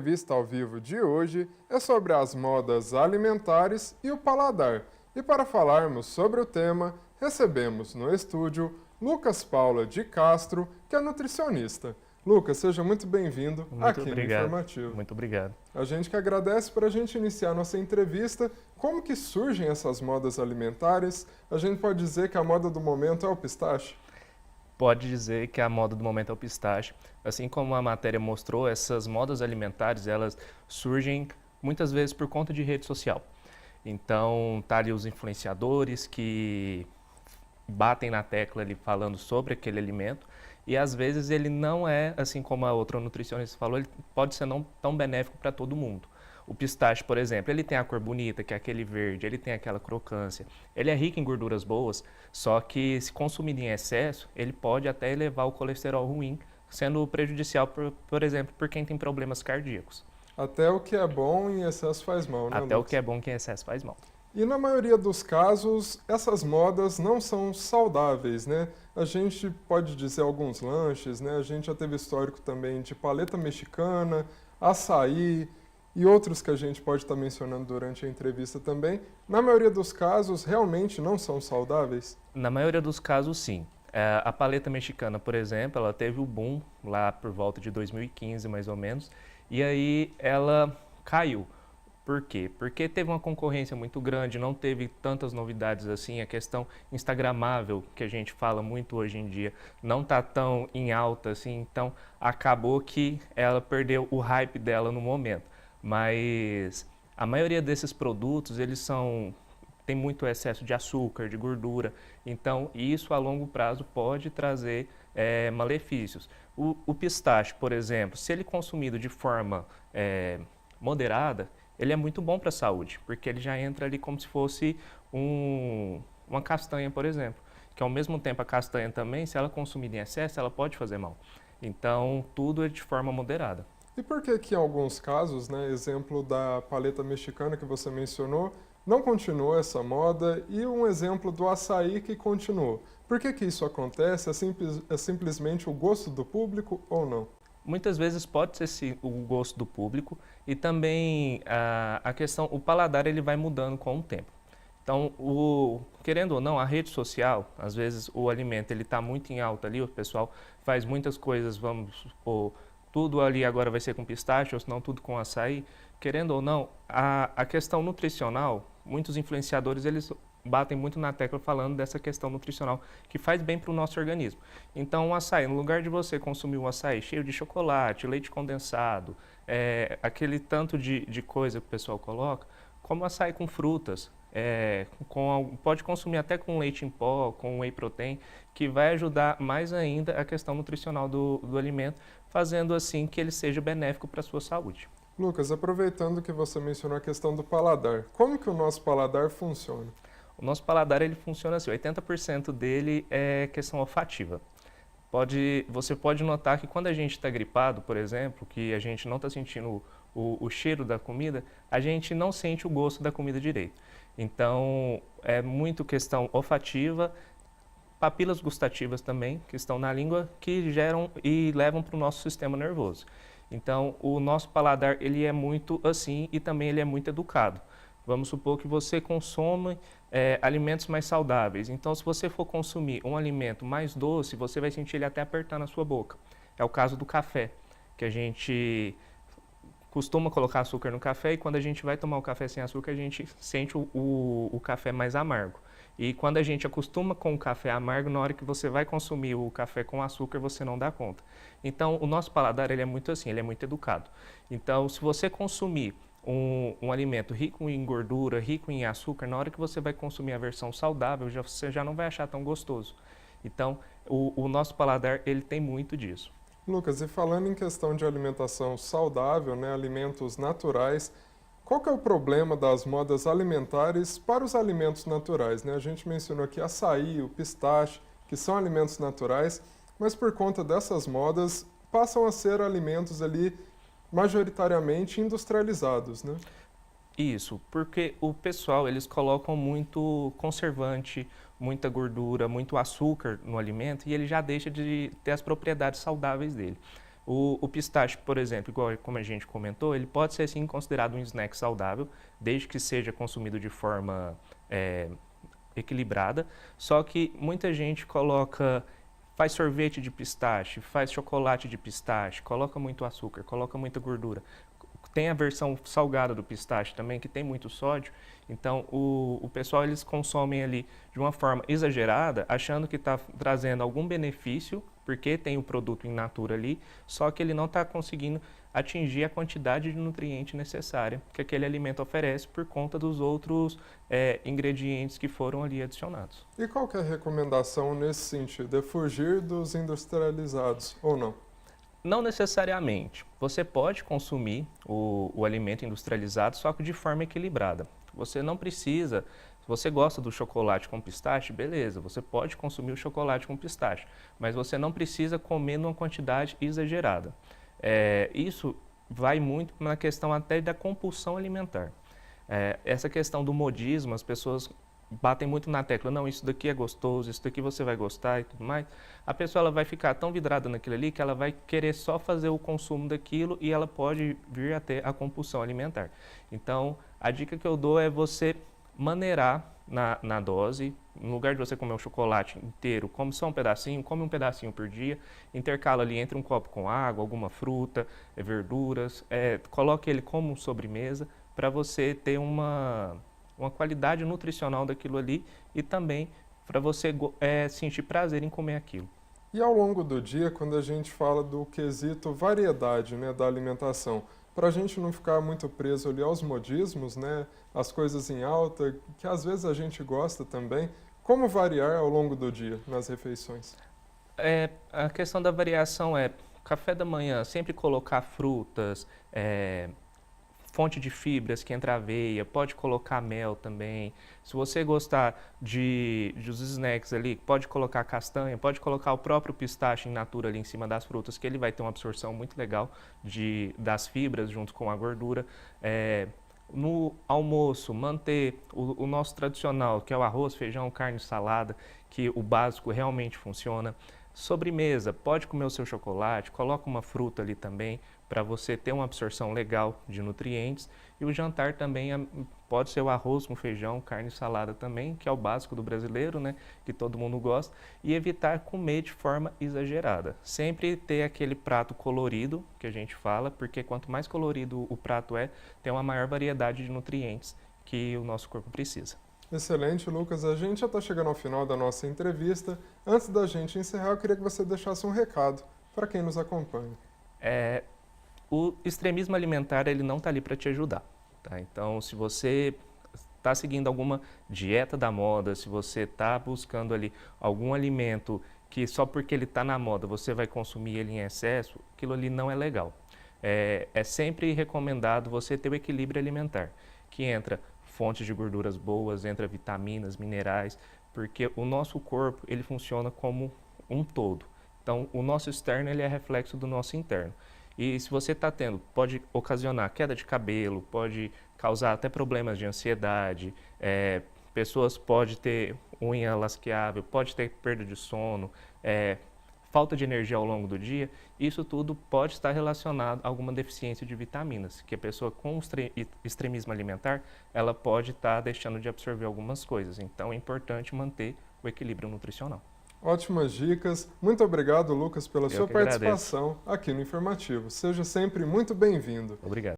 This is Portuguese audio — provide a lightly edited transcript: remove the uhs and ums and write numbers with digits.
A entrevista ao vivo de hoje é sobre as modas alimentares e o paladar. E para falarmos sobre o tema, recebemos no estúdio Lucas Paula de Castro, que é nutricionista. Lucas, seja muito bem-vindo Muito aqui no obrigado, Informativo. muito obrigado. A gente que agradece para a gente iniciar nossa entrevista. Como que surgem essas modas alimentares? A gente pode dizer que a moda do momento é o pistache? Pode dizer que a moda do momento é o pistache. Assim como a matéria mostrou, essas modas alimentares, elas surgem muitas vezes por conta de rede social. Então, tá ali os influenciadores que batem na tecla ali falando sobre aquele alimento e às vezes ele não é, assim como a outra nutricionista falou, ele pode ser não tão benéfico para todo mundo. O pistache, por exemplo, ele tem a cor bonita, que é aquele verde, ele tem aquela crocância, ele é rico em gorduras boas, só que se consumido em excesso, ele pode até elevar o colesterol ruim, sendo prejudicial, por exemplo, por quem tem problemas cardíacos. Até o que é bom em excesso faz mal, né, Até o que Lucas? é bom que em excesso faz mal. E na maioria dos casos, essas modas não são saudáveis, né? A gente pode dizer alguns lanches, né? A gente já teve histórico também de paleta mexicana, açaí e outros que a gente pode estar mencionando durante a entrevista também. Na maioria dos casos, realmente não são saudáveis. Na maioria dos casos, sim. A paleta mexicana, por exemplo, ela teve o boom lá por volta de 2015, mais ou menos, e aí ela caiu. Por quê? Porque teve uma concorrência muito grande, não teve tantas novidades assim, a questão instagramável, que a gente fala muito hoje em dia, não está tão em alta assim, então acabou que ela perdeu o hype dela no momento. Mas a maioria desses produtos, tem muito excesso de açúcar, de gordura, então isso a longo prazo pode trazer malefícios. O pistache, por exemplo, se ele consumido de forma moderada, ele é muito bom para a saúde, porque ele já entra ali como se fosse uma castanha, por exemplo, que ao mesmo tempo a castanha também, se ela consumir em excesso, ela pode fazer mal. Então, tudo é de forma moderada. E por que que em alguns casos, né, exemplo da paleta mexicana que você mencionou, não continuou essa moda e um exemplo do açaí que continuou? Por que que isso acontece? É simplesmente o gosto do público ou não? Muitas vezes pode ser sim, o gosto do público e também a questão, o paladar ele vai mudando com o tempo. Então, querendo ou não, a rede social, às vezes o alimento ele está muito em alta ali, o pessoal faz muitas coisas, vamos supor, tudo ali agora vai ser com pistache, ou senão tudo com açaí. Querendo ou não, a questão nutricional, muitos influenciadores eles batem muito na tecla falando dessa questão nutricional que faz bem para o nosso organismo. Então, o açaí, no lugar de você consumir um açaí cheio de chocolate, leite condensado, aquele tanto de coisa que o pessoal coloca, como açaí com frutas, pode consumir até com leite em pó, com whey protein, que vai ajudar mais ainda a questão nutricional do alimento, fazendo assim que ele seja benéfico para a sua saúde. Lucas, aproveitando que você mencionou a questão do paladar, como que o nosso paladar funciona? O nosso paladar ele funciona assim, 80% dele é questão olfativa. Você pode notar que quando a gente está gripado, por exemplo, que a gente não está sentindo o cheiro da comida, a gente não sente o gosto da comida direito. Então, é muito questão olfativa, papilas gustativas também, que estão na língua, que geram e levam para o nosso sistema nervoso. Então, o nosso paladar ele é muito assim e também ele é muito educado. Vamos supor que você consome alimentos mais saudáveis. Então, se você for consumir um alimento mais doce, você vai sentir ele até apertar na sua boca. É o caso do café, que a gente costuma colocar açúcar no café e quando a gente vai tomar o café sem açúcar, a gente sente o café mais amargo. E quando a gente acostuma com o café amargo, na hora que você vai consumir o café com açúcar, você não dá conta. Então, o nosso paladar ele é muito assim, ele é muito educado. Então, se você consumir um alimento rico em gordura, rico em açúcar, na hora que você vai consumir a versão saudável, você já não vai achar tão gostoso. Então, o nosso paladar, ele tem muito disso. Lucas, e falando em questão de alimentação saudável, né, alimentos naturais, qual que é o problema das modas alimentares para os alimentos naturais, né? A gente mencionou aqui açaí, o pistache, que são alimentos naturais, mas por conta dessas modas passam a ser alimentos ali majoritariamente industrializados, né? Isso, porque o pessoal, eles colocam muito conservante, muita gordura, muito açúcar no alimento e ele já deixa de ter as propriedades saudáveis dele. O pistache, por exemplo, igual como a gente comentou, ele pode ser sim considerado um snack saudável, desde que seja consumido de forma equilibrada. Só que muita gente faz sorvete de pistache, faz chocolate de pistache, coloca muito açúcar, coloca muita gordura. Tem a versão salgada do pistache também, que tem muito sódio. Então, o pessoal, eles consomem ali de uma forma exagerada, achando que está trazendo algum benefício, porque tem o produto in natura ali, só que ele não está conseguindo atingir a quantidade de nutriente necessária que aquele alimento oferece por conta dos outros ingredientes que foram ali adicionados. E qual que é a recomendação nesse sentido? É fugir dos industrializados ou não? Não necessariamente. Você pode consumir o alimento industrializado, só que de forma equilibrada. Você não precisa, se você gosta do chocolate com pistache, beleza, você pode consumir o chocolate com pistache, mas você não precisa comer numa quantidade exagerada. Isso vai muito na questão até da compulsão alimentar. Essa questão do modismo, as pessoas batem muito na tecla, não, isso daqui é gostoso, isso daqui você vai gostar e tudo mais. A pessoa ela vai ficar tão vidrada naquilo ali que ela vai querer só fazer o consumo daquilo e ela pode vir a ter a compulsão alimentar. Então, a dica que eu dou é você maneirar na dose. No lugar de você comer o chocolate inteiro, come só um pedacinho, come um pedacinho por dia, intercala ali entre um copo com água, alguma fruta, verduras, coloque ele como sobremesa para você ter uma qualidade nutricional daquilo ali e também para você sentir prazer em comer aquilo. E ao longo do dia, quando a gente fala do quesito variedade, né, da alimentação, para a gente não ficar muito preso ali aos modismos, né, as coisas em alta, que às vezes a gente gosta também, como variar ao longo do dia nas refeições? A questão da variação café da manhã, sempre colocar frutas, fonte de fibras que entra aveia, pode colocar mel também. Se você gostar dos snacks ali, pode colocar castanha, pode colocar o próprio pistache in natura ali em cima das frutas, que ele vai ter uma absorção muito legal das fibras junto com a gordura. No almoço, manter o nosso tradicional, que é o arroz, feijão, carne, salada, que o básico realmente funciona. Sobremesa, pode comer o seu chocolate, coloca uma fruta ali também, para você ter uma absorção legal de nutrientes. E o jantar também pode ser o arroz com feijão, carne e salada também, que é o básico do brasileiro, né, que todo mundo gosta. E evitar comer de forma exagerada. Sempre ter aquele prato colorido, que a gente fala, porque quanto mais colorido o prato tem uma maior variedade de nutrientes que o nosso corpo precisa. Excelente, Lucas. A gente já está chegando ao final da nossa entrevista. Antes da gente encerrar, eu queria que você deixasse um recado para quem nos acompanha. O extremismo alimentar, ele não está ali para te ajudar, tá? Então, se você está seguindo alguma dieta da moda, se você está buscando ali algum alimento que só porque ele está na moda você vai consumir ele em excesso, aquilo ali não é legal. É sempre recomendado você ter o equilíbrio alimentar, que entra fontes de gorduras boas, entra vitaminas, minerais, porque o nosso corpo, ele funciona como um todo. Então, o nosso externo, ele é reflexo do nosso interno. E se você está pode ocasionar queda de cabelo, pode causar até problemas de ansiedade, pessoas podem ter unha lasqueável, pode ter perda de sono, falta de energia ao longo do dia. Isso tudo pode estar relacionado a alguma deficiência de vitaminas, que a pessoa com extremismo alimentar, ela pode estar deixando de absorver algumas coisas. Então é importante manter o equilíbrio nutricional. Ótimas dicas. Muito obrigado, Lucas, pela sua participação agradeço. aqui no Informativo. Seja sempre muito bem-vindo. Obrigado.